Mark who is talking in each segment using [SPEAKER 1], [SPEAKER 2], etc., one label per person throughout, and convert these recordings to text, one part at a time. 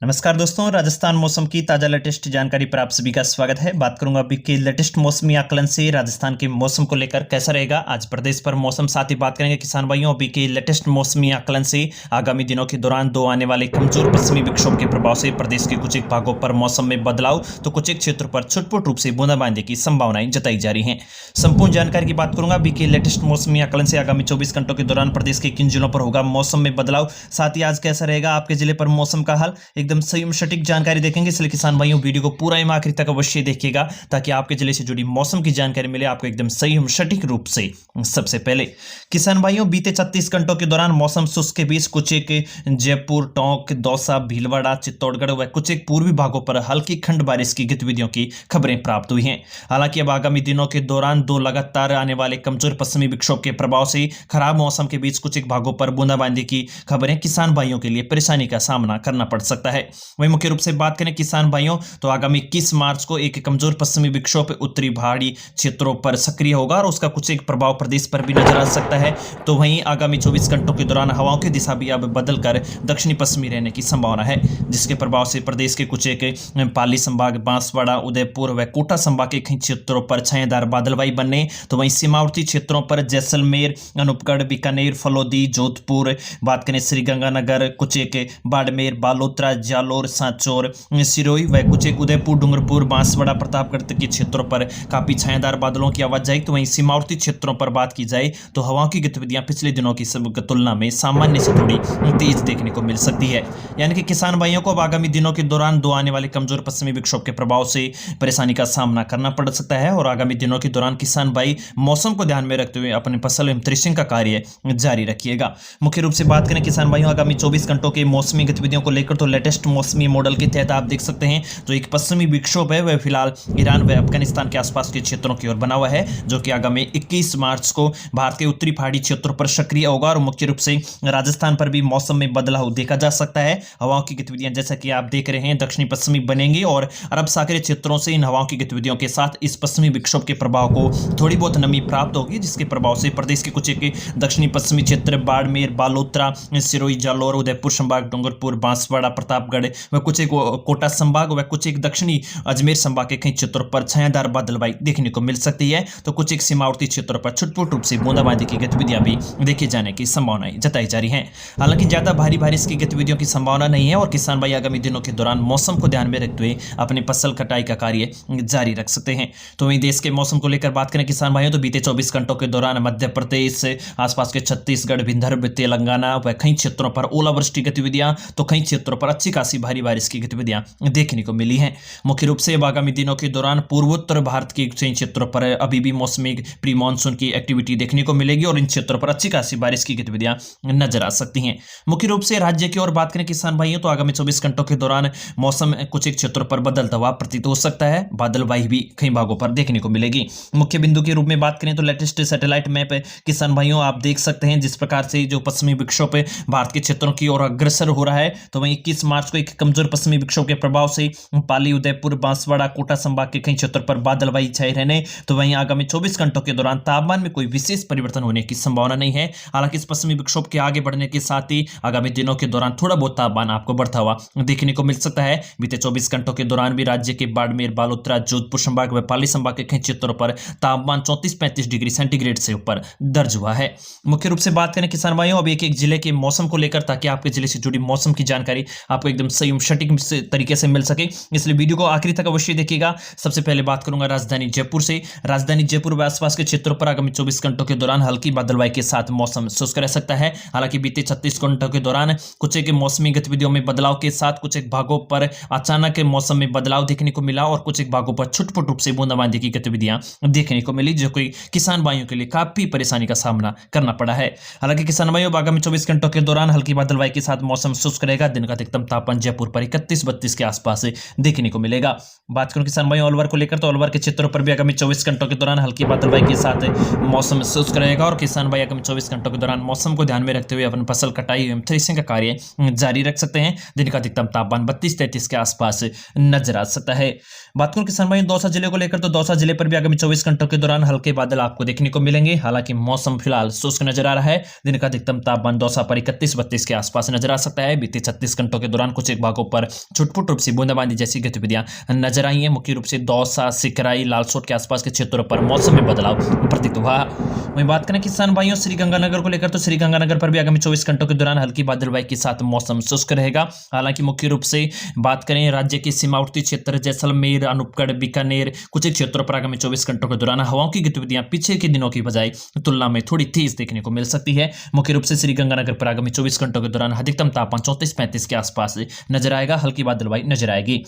[SPEAKER 1] नमस्कार दोस्तों, राजस्थान मौसम की ताज़ा लेटेस्ट जानकारी पर आप सभी का स्वागत है। बात करूंगा अभी के लेटेस्ट मौसमी आकलन से राजस्थान के मौसम को लेकर कैसा रहेगा आज प्रदेश पर मौसम। साथ ही बात करेंगे किसान भाइयों अभी के लेटेस्ट मौसमी आकलन से आगामी दिनों के दौरान दो आने वाले कमजोर पश्चिमी विक्षोभ के प्रभाव से प्रदेश के कुछ एक भागों पर मौसम में बदलाव तो कुछ एक क्षेत्रों पर छुटपुट रूप से बूंदाबांदी की संभावनाएं जताई जा रही है। संपूर्ण जानकारी की बात करूंगा अभी के लेटेस्ट मौसमी आकलन से आगामी 24 घंटों के दौरान प्रदेश के किन जिलों पर होगा मौसम में बदलाव, साथ ही आज कैसा रहेगा आपके जिले पर मौसम का हाल, एकदम सही सटीक जानकारी देखेंगे। इसलिए किसान भाइयों वीडियो को पूरा आखिर तक अवश्य देखिएगा ताकि आपके जिले से जुड़ी मौसम की जानकारी मिले आपको एकदम सही सटीक रूप से। सबसे पहले किसान भाइयों बीते 36 घंटों के दौरान मौसम शुष्क के बीच कुछ एक जयपुर, टोंक, दौसा, भीलवाड़ा, चित्तौड़गढ़ व कुछ एक पूर्वी भागों पर हल्की खंड बारिश की गतिविधियों की खबरें प्राप्त हुई हैं। हालांकि अब आगामी दिनों के दौरान दो लगातार आने वाले कमजोर पश्चिमी विक्षोभ के प्रभाव से खराब मौसम के बीच कुछ एक भागों पर बूंदाबांदी की खबरें किसान भाइयों के लिए परेशानी का सामना करना पड़ सकता है। वहीं मुख्य रूप से बात करें किसान भाइयों तो आगामी 21 मार्च को एक कमजोर पश्चिमी विक्षोभ उत्तरी पहाड़ी क्षेत्रों पर सक्रिय होगा और उसका कुछ एक प्रभाव प्रदेश पर भी नजर आ सकता है। तो वहीं आगामी 24 घंटों के दौरान हवाओं की दिशा भी अब बदलकर दक्षिणी पश्चिमी रहने की संभावना है, जिसके प्रभाव से प्रदेश के कुछ एक पाली संभाग, बांसवाड़ा, उदयपुर व कोटा संभाग के कई क्षेत्रों पर छाएदार बादलवाई बनने तो वहीं सीमावर्ती क्षेत्रों पर जैसलमेर, अनूपगढ़, बीकानेर, फलोदी, जोधपुर, बात करें श्रीगंगानगर, कुछ एक बाड़मेर, बालोतरा, जालोर, सांचौर, सिरोही व कुछ एक उदयपुर, डूंगरपुर, बांसवाड़ा, प्रतापगढ़ के क्षेत्रों पर काफी छायादार बादलों की आवाजाही। तो वहीं सीमावर्ती क्षेत्रों पर बात की जाए तो हवाओं की गतिविधियां पिछले दिनों की तुलना में सामान्य से थोड़ी तेज देखने को मिल सकती है। यानी कि किसान भाइयों को अब आगामी दिनों के दौरान दो आने वाले कमजोर पश्चिमी विक्षोभ के प्रभाव से परेशानी का सामना करना पड़ सकता है और आगामी दिनों के दौरान किसान भाई मौसम को ध्यान में रखते हुए अपने फसल एवं थ्रेशिंग का कार्य जारी रखिएगा। मुख्य रूप से बात करें किसान भाइयों आगामी 24 घंटों के मौसमी गतिविधियों को लेकर तो लेटेस्ट मौसमी मॉडल के तहत आप देख सकते हैं तो एक पश्चिमी विक्षोभ है वह फिलहाल ईरान व अफगानिस्तान के आसपास के क्षेत्रों की ओर बना हुआ है, जो कि आगामी 21 मार्च को भारत के उत्तरी पहाड़ी क्षेत्रों पर सक्रिय होगा और मुख्य रूप से राजस्थान पर भी मौसम में बदलाव देखा जा सकता है। हवाओं की गतिविधियां जैसा कि आप देख रहे हैं दक्षिणी पश्चिमी बनेंगी और अरब सागरीय क्षेत्रों से इन हवाओं की गतिविधियों के साथ इस पश्चिमी विक्षोभ के प्रभाव को थोड़ी बहुत नमी प्राप्त होगी, जिसके प्रभाव से प्रदेश के कुछ एक दक्षिणी पश्चिमी क्षेत्र बाड़मेर, बालोतरा, सिरोही, जालोर, उदयपुर संभाग, डूंगरपुर, बांसवाड़ा, प्रतापगढ़ व कुछ एक कोटा संभाग व कुछ एक दक्षिणी अजमेर संभाग के कई क्षेत्रों पर छायादार बादलवाई देखने को मिल सकती है। तो कुछ एक सीमावर्ती क्षेत्रों पर छुटपुट रूप से बूंदाबांदी की गतिविधियां भी देखे जाने की संभावनाएं जताई जा रही हैं। हालांकि ज्यादा भारी बारिश की गतिविधियों की संभावना नहीं है और किसान भाई आगामी दिनों के दौरान मौसम को ध्यान में रखते हुए अपनी फसल कटाई का कार्य जारी रख सकते हैं। तो वहीं देश के मौसम को लेकर बात करें किसान भाइयों तो बीते 24 घंटों के दौरान मध्य प्रदेश, आसपास के छत्तीसगढ़, विदर्भ, तेलंगाना व कई क्षेत्रों पर ओलावृष्टि गतिविधियां तो कई क्षेत्रों पर अच्छी खासी भारी बारिश की गतिविधियां देखने को मिली हैं। मुख्य रूप से आगामी दिनों के दौरान पूर्वोत्तर भारत के कई क्षेत्रों पर अभी भी मौसमी प्री मानसून की एक्टिविटी देखने को मिलेगी और इन क्षेत्रों पर अच्छी खासी बारिश की गतिविधियां नजर आ सकती हैं। मुख्य रूप से राज्य की ओर बात करें किसान भाइयों तो आगामी 24 घंटों के दौरान मौसम कुछ एक क्षेत्रों पर बदलता हुआ प्रतीत हो सकता है, बादलवाई भी कई भागों पर देखने को मिलेगी। मुख्य बिंदु के रूप में बात करें तो लेटेस्ट सैटेलाइट मैप किसान भाइयों आप देख सकते हैं जिस प्रकार से जो पश्चिमी विक्षोभ भारत के क्षेत्रों की ओर अग्रसर हो रहा है। तो वहीं 21 मार्च को एक कमजोर पश्चिमी विक्षोभ के प्रभाव से पाली, उदयपुर, बांसवाड़ा, कोटा संभाग के कई क्षेत्रों पर बादलवाई छाए रहने तो वहीं आगामी 24 घंटों के दौरान तापमान में कोई विशेष परिवर्तन होने की संभावना नहीं है। हालांकि इस पश्चिमी विक्षोभ के आगे बढ़ने के साथ ही आगामी दिनों के दौरान थोड़ा बहुत तापमान आपको बढ़ता हुआ देखने को मिल सकता है। बीते 24 घंटों के दौरान भी राज्य के बाड़मेर, बालोतरा, जोधपुर संभाग व पाली संभाग के कई क्षेत्रों पर तापमान 34-35 डिग्री सेंटीग्रेड से ऊपर दर्ज हुआ है। मुख्य रूप से बात करें किसान भाइयों अब एक एक जिले के मौसम को लेकर ताकि आपके जिले से जुड़ी मौसम की जानकारी आपको एकदम सही सटीक तरीके से मिल सके, इसलिए वीडियो को आखिरी तक अवश्य देखिएगा। सबसे पहले बात करूंगा राजधानी जयपुर से। राजधानी जयपुर व आसपास के क्षेत्रों पर आगामी 24 घंटों के दौरान हल्की बादलवाई के साथ मौसम शुष्क रह सकता है। हालांकि बीते 36 घंटों के दौरान कुछ एक मौसमी गतिविधियों में बदलाव के साथ कुछ एक भागों पर अचानक मौसम में बदलाव देखने को मिला और कुछ एक भागों पर छुटपुट रूप से बूंदाबांदी की गतिविधियां देखने को मिली, जो कि किसान भाइयों के लिए काफी परेशानी का सामना करना पड़ा है। हालांकि किसान भाइयों आगामी 24 घंटों के दौरान हल्की बादलवाई के साथ मौसम शुष्क रहेगा। दिन का अधिकतम तापमान जयपुर पर 31-32 के आसपास देखने को मिलेगा। बात करूं किसान भाइयों अलवर को लेकर तो अलवर के क्षेत्रों पर भी आगामी 24 घंटों के दौरान हल्की बादलवाई के साथ मौसम शुष्क रहेगा और किसान भाई आगामी 24 घंटों के दौरान मौसम को ध्यान में रखते हुए अपनी फसल कटाई एवं थ्रेसिंग का कार्य जारी रख सकते हैं। दिन का अधिकतम तापमान 32-33 के आसपास नजर आ सकता है। बात करूं किसान भाइयों दौसा जिले को लेकर तो दौसा जिले पर भी आगामी 24 घंटों के दौरान हल्के बादल आपको देखने को मिलेंगे। हालांकि मौसम फिलहाल शुष्क नजर आ रहा है। दिन का अधिकतम तापमान दौसा पर 31-32 के आसपास नजर आ सकता है। बीते 36 घंटों के दौरान कुछ एक भागों पर छुटपुट रूप से बूंदाबांदी जैसी गतिविधियां नजर आई हैं। मुख्य रूप से दौसा, सिकराई, लालसोट के आसपास के क्षेत्रों पर मौसम में बदलाव प्रतीत हुआ। वहीं बात करें किसान भाइयों श्रीगंगानगर को लेकर, तो श्रीगंगानगर पर भी आगामी 24 घंटों के दौरान हल्की बादलबाई के साथ मौसम शुष्क रहेगा। हालांकि मुख्य रूप से बात करें राज्य के सीमावर्ती क्षेत्र जैसलमेर, अनूपगढ़, बीकानेर, कुछ एक क्षेत्रों पर आगामी 24 घंटों के दौरान हवाओं की गतिविधियां पीछे के दिनों की बजाय तुलना में थोड़ी तेज देखने को मिल सकती है। मुख्य रूप से श्रीगंगानगर पर आगामी 24 घंटों के दौरान अधिकतम तापमान 34-35 के आसपास नजर आएगा, हल्की बादलबाई नजर आएगी।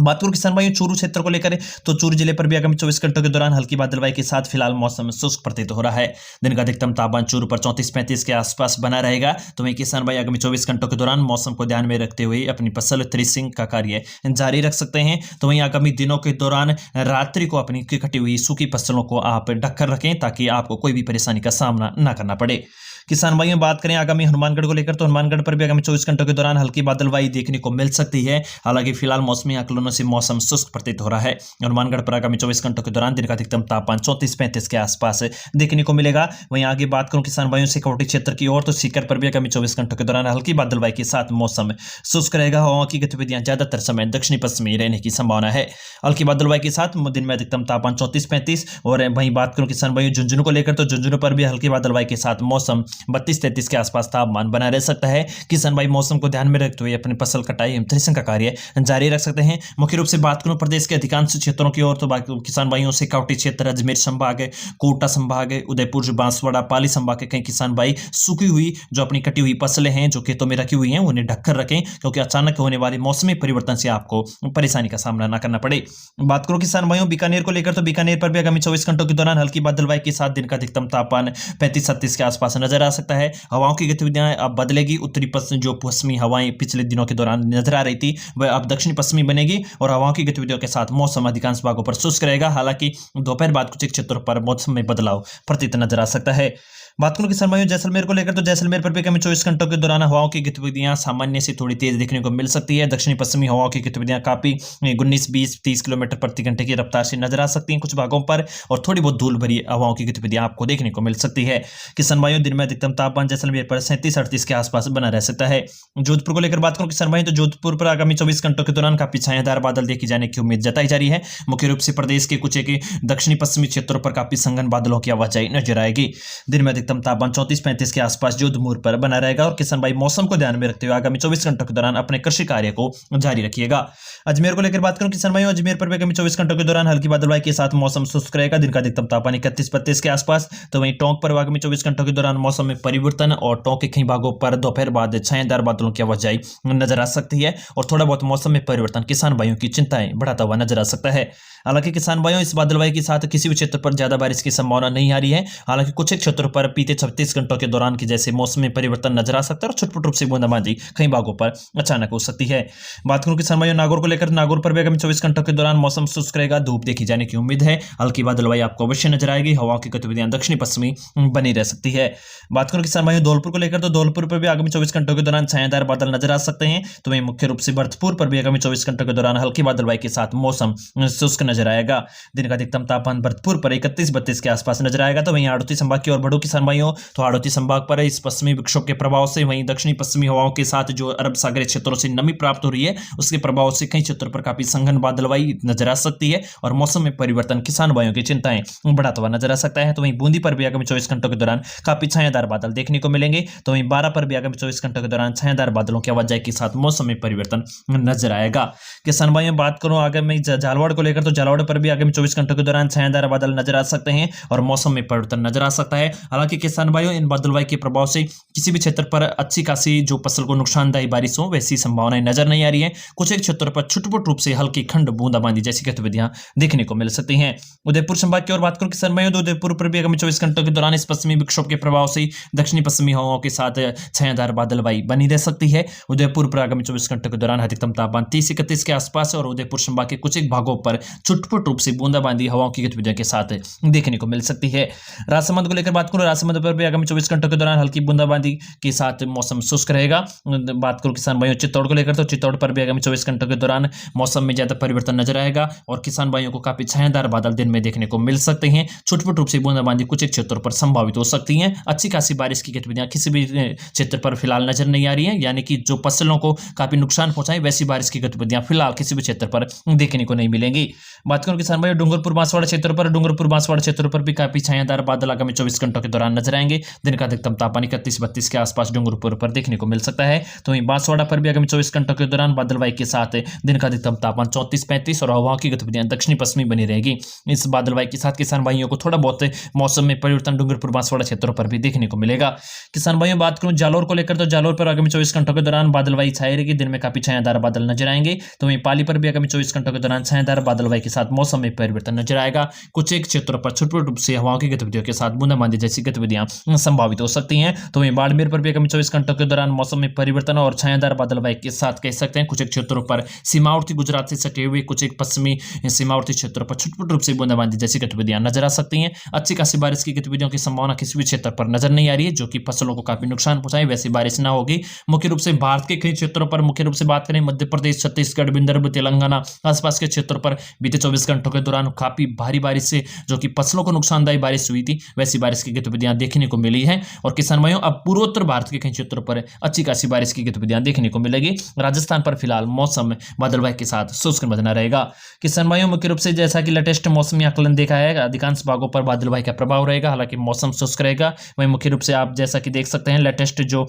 [SPEAKER 1] बात करूं किसान भाइयों चूरू क्षेत्र को लेकर, तो चूरू जिले पर भी आगामी 24 घंटों के दौरान हल्की बादलबाई के साथ फिलहाल मौसम शुष्क प्रतीत हो रहा है। दिन का अधिकतम तापमान चूरू पर 34-35 के आसपास बना रहेगा। तो वहीं किसान भाई आगामी 24 घंटों के दौरान मौसम को ध्यान में रखते हुए अपनी फसल थ्रेसिंग का कार्य जारी रख सकते हैं। तो वहीं आगामी दिनों के दौरान रात्रि को अपनी कटी हुई सूखी फसलों को आप ढककर रखें ताकि आपको कोई भी परेशानी का सामना न करना पड़े। किसान भाइयों बात करें आगामी हनुमानगढ़ को लेकर, तो हनुमानगढ़ पर भी आगामी 24 घंटों के दौरान हल्की बादलबाई देखने को मिल सकती है। हालांकि फिलहाल मौसमी आकलनों से मौसम शुष्क प्रतीत हो रहा है। हनुमानगढ़ पर आगामी 24 घंटों के दौरान दिन का अधिकतम तापमान 34-35 के आसपास देखने को मिलेगा। वहीं आगे बात करूं किसान भाइयों सिकौटी क्षेत्र की ओर, तो सीकर पर भी आगामी 24 घंटों के दौरान हल्की बादलबाई के साथ मौसम शुष्क रहेगा। हवाओं की गतिविधियां ज्यादातर समय दक्षिणी पश्चिमी रहने की संभावना है। हल्की बादलबाई के साथ दिन में अधिकतम तापमान 34-35। और वहीं बात करूं किसान भाइयों झुंझुनू को लेकर, तो झुंझुनू पर भी हल्की बादलबाई के साथ मौसम 32-33 के आसपास तापमान बना रह सकता है। किसान भाई मौसम को ध्यान में रखते हुए अपनी फसल कटाई एवं थ्रेसिंग का कार्य जारी रख सकते हैं। मुख्य रूप से बात करूं प्रदेश के अधिकांश क्षेत्रों की ओर, तो किसान भाइयों से सिकौटी क्षेत्र, अजमेर संभाग है, कोटा संभाग है, उदयपुर, बांसवाड़ा, पाली संभाग के कई किसान भाई सूखी हुई जो अपनी कटी हुई फसलें हैं जो खेतों में रखी हुई हैं उन्हें ढककर रखें, क्योंकि अचानक होने वाले मौसमी परिवर्तन से आपको परेशानी का सामना न करना पड़े। बात करो किसान भाइयों बीकानेर को लेकर, तो बीकानेर पर भी आगामी 24 घंटों के दौरान हल्की बादलबाई के साथ दिन का अधिकतम तापमान 35-37 के आसपास नजर आ सकता है। हवाओं की गतिविधियां अब बदलेगी। उत्तरी पश्चिम जो पश्चिमी हवाएं पिछले दिनों के दौरान नजर आ रही थी वह अब दक्षिणी पश्चिमी बनेगी और हवाओं की गतिविधियों के साथ मौसम अधिकांश भागों पर शुष्क रहेगा। हालांकि दोपहर बाद कुछ क्षेत्रों पर मौसम में बदलाव प्रतीत नजर आ सकता है। बात करूं किसान भाइयों जैसलमेर को लेकर, तो जैसलमेर पर भी आगामी 24 घंटों के दौरान हवाओं की गतिविधियां सामान्य से थोड़ी तेज देखने को मिल सकती है। दक्षिणी पश्चिमी हवाओं की गतिविधियां काफी 19-20-30 किलोमीटर प्रति घंटे की रफ्तार से नजर आ सकती हैं कुछ भागों पर, और थोड़ी बहुत धूल भरी हवाओं की गतिविधियां आपको देखने को मिल सकती है। किसान भाइयों दिन में अधिकतम तापमान जैसलमेर पर 37-38 के आसपास बना रह सकता है। जोधपुर को लेकर बात करूं किसान भाइयों, तो जोधपुर पर आगामी 24 घंटों के दौरान काफी छायादार बादल देखे जाने की उम्मीद जताई जा रही है। मुख्य रूप से प्रदेश के कुछ एक दक्षिणी पश्चिमी क्षेत्रों पर काफी संघन बादलों की आवाजाही नजर आएगी। दिन में अधिकतम तापमान 34-35 के आसपास जोधपुर पर बना रहेगा। और किसान भाई मौसम को ध्यान में रखते हुए आगामी 24 घंटों के दौरान अपने कृषि कार्य को जारी रखिएगा। अजमेर को लेकर बात करूं किसान भाइयों, अजमेर पर भी आगामी 24 घंटों के दौरान हल्की बादलबाई के साथ मौसम शुष्क रहेगा। दिन का अधिकतम तापमान 31-32 के आसपास। तो वहीं टोंक पर आगामी 24 घंटों के दौरान मौसम में परिवर्तन और टोंक के कई भागों पर दोपहर बाद छायादार बादलों की आवाजाही नजर आ सकती है और थोड़ा बहुत मौसम में परिवर्तन किसान भाइयों की चिंताएं बढ़ाता हुआ नजर आ सकता है। हालांकि किसान भाइयों इस बादलबाई के साथ किसी भी क्षेत्र पर ज्यादा बारिश की संभावना नहीं आ रही है। हालांकि कुछ एक क्षेत्रों पर बीते 36 घंटों के दौरान की जैसे मौसम में परिवर्तन नजर आ सकता है और छुटपुट रूप से बूंदाबांदी कई भागों पर अचानक हो सकती है। बात करूं किसान भाइयों नागौर को लेकर, नागौर पर भी आगामी 24 घंटों के दौरान मौसम शुष्क रहेगा। धूप देखी जाने की उम्मीद है। हल्की बादलबाई आपको अवश्य नजर आएगी। हवाओं की गतिविधियां दक्षिणी पश्चिमी बनी रह सकती है। बात करूं किसान भाइयों धौलपुर को लेकर, तो धौलपुर पर भी आगामी 24 घंटों के दौरान छायादार बादल नजर आ सकते हैं। तो वहीं मुख्य रूप से भरतपुर पर भी आगामी 24 घंटों के दौरान हल्की बादलबाई के साथ मौसम शुष्क नजर आएगा। दिन का अधिकतम तापमान भरतपुर पर 31-32 के आसपास नजर आएगा। तो वहीं हाड़ौती संभाग की ओर बढ़ो किसान भाइयों, तो हाड़ौती संभाग पर इस पश्चिमी विक्षोभ के प्रभाव से वहीं दक्षिणी पश्चिमी हवाओं के साथ जो अरब सागरीय क्षेत्रों से नमी प्राप्त हो रही है उसके प्रभाव से कई क्षेत्रों पर काफी संघन बादलबाई नजर आ सकती है और मौसम में परिवर्तन किसान भाइयों की चिंताएं बढ़ाता हुआ नजर आ सकता है। तो वहीं बूंदी पर भी आगामी 24 घंटों के दौरान काफी छायादार बादल देखने को मिलेंगे। तो वहीं 12 पर भी आगामी 24 घंटों के दौरान छायादार बादलों की आवाजाही के साथ मौसम में परिवर्तन नजर आएगा। किसान भाइयों बात करूं आगामी झालावाड़ को लेकर, तो झालावाड़ पर भी आगामी 24 घंटों के दौरान छायादार बादल नजर आ सकते हैं और मौसम में परिवर्तन नजर आ सकता है। हालांकि किसान भाइयों इन बादलबाई के प्रभाव से किसी भी क्षेत्र पर अच्छी खासी जो फसल को नुकसानदायी बारिश हो वैसी संभावनाएं नजर नहीं आ रही है। कुछ एक क्षेत्रों पर छुटपुट रूप से हल्की खंड बूंदाबांदी जैसी गतिविधियां देखने को मिल सकती हैं। उदयपुर संभाग की ओर बात करूं किसान भाइयों, तो उदयपुर पर भी आगामी 24 घंटों के दौरान इस पश्चिमी विक्षोभ के प्रभाव से दक्षिणी पश्चिमी हवाओं के साथ छायादार बादलबाई बनी रह सकती है। उदयपुर पर आगामी 24 घंटों के दौरान अधिकतम तापमान 30-31 के आसपास और उदयपुर संभाग के कुछ एक भागों पर छुटपुट रूप से बूंदाबांदी हवाओं की गतिविधियों के साथ देखने को मिल सकती है। राजसमंद को लेकर बात करूं, राजसमंद पर भी आगामी 24 घंटों के दौरान हल्की बूंदाबांदी के साथ मौसम शुष्क रहेगा। बात करूं किसान भाइयों चित्तौड़ को लेकर, तो चित्तौड़ पर भी आगामी 24 घंटों के दौरान मौसम में ज्यादा परिवर्तन नजर आएगा और किसान भाइयों को काफी छायादार बादल दिन में देखने को मिल सकते हैं। छुटपुट रूप से बूंदाबांदी कुछ एक क्षेत्रों पर संभावित हो सकती है। अच्छी खासी बारिश की गतिविधियां किसी भी क्षेत्र पर फिलहाल नजर नहीं आ रही है, यानी कि जो फसलों को काफी नुकसान पहुंचाए वैसी बारिश की गतिविधियां फिलहाल किसी भी क्षेत्र पर देखने को नहीं मिलेंगी। बात करूं किसान भाइयों डूंगरपुर बांसवाड़ा क्षेत्र पर, डूंगरपुर बांसवाड़ा क्षेत्र पर भी काफी छायादार बादल आगामी 24 घंटों के दौरान नजर आएंगे। दिन का अधिकतम तापमान 31-32 के आसपास डूंगरपुर पर देखने को मिल सकता है। तो वहीं बांसवाड़ा पर भी आगामी 24 घंटों के दौरान बादलवाई के साथ दिन का अधिकतम तापमान 34-35 और हवाओं की गतिविधियां दक्षिणी पश्चिमी बनी रहेगी। इस बादलवाई के साथ किसान भाइयों को थोड़ा बहुत मौसम में परिवर्तन डूंगरपुर बांसवाड़ा क्षेत्रों पर भी देखने को मिलेगा। किसान भाइयों बात करूं जालोर को लेकर, तो जालोर पर आगामी 24 घंटों के दौरान बादलवाई छाई रहेगी। दिन में काफी छायादार बादल नजर आएंगे। तो वहीं पाली पर भी आगामी 24 घंटों के दौरान छायादार बादलवाई के साथ मौसम में परिवर्तन नजर आएगा। कुछ एक क्षेत्रों पर छुटपुट रूप से हवाओं की गतिविधियों के साथ बूंदाबांदी जैसी गतिविधियां संभावित हो सकती हैं। तो वहीं बाड़मेर पर भी आगामी 24 घंटों के दौरान मौसम में परिवर्तन और छायादार बादलवाई के साथ कह सकते हैं कुछ एक क्षेत्रों पर सीमावर्ती गुजरात से सटे हुए कुछ एक पश्चिमी सीमावर्ती क्षेत्रों पर छुटपुट रूप से बूंदाबांदी जैसी गतिविधियां नजर आ सकती हैं। अच्छी खासी बारिश की गतिविधियों की संभावना किसी भी क्षेत्र पर नजर नहीं आ रही है, जो कि फसलों को काफी नुकसान पहुंचाए वैसी बारिश ना होगी। मुख्य रूप से भारत के कई क्षेत्रों पर, मुख्य रूप से बात करें मध्य प्रदेश, छत्तीसगढ़, विदर्भ, तेलंगाना आसपास के क्षेत्रों पर बीते 24 घंटों के दौरान काफी भारी बारिश से जो कि फसलों को नुकसानदायी बारिश हुई थी वैसी बारिश की गतिविधियां देखने को मिली है। और किसान भाइयों अब पूर्वोत्तर भारत के कई क्षेत्रों पर अच्छी खासी बारिश की गतिविधियां देखने को मिलेगी। राजस्थान पर फिलहाल मौसम बादलवाई के साथ शुष्क बना रहेगा। किसान भाइयों मुख्य रूप से जैसा कि लेटेस्ट मौसमी आकलन देखा है, अधिकांश भागों पर बादलवाई का प्रभाव रहेगा, हालांकि मौसम शुष्क रहेगा। वहीं मुख्य रूप से आप जैसा कि देख सकते हैं लेटेस्ट जो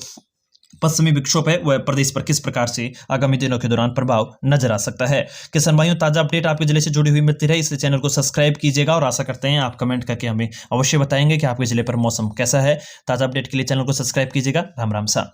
[SPEAKER 1] पश्चिमी विक्षोभ है वह प्रदेश पर किस प्रकार से आगामी दिनों के दौरान प्रभाव नजर आ सकता है। किसान भाइयों ताजा अपडेट आपके जिले से जुड़ी हुई मिलती रहे, इस चैनल को सब्सक्राइब कीजिएगा और आशा करते हैं आप कमेंट करके हमें अवश्य बताएंगे कि आपके जिले पर मौसम कैसा है। ताजा अपडेट के लिए चैनल को सब्सक्राइब कीजिएगा। राम राम सा।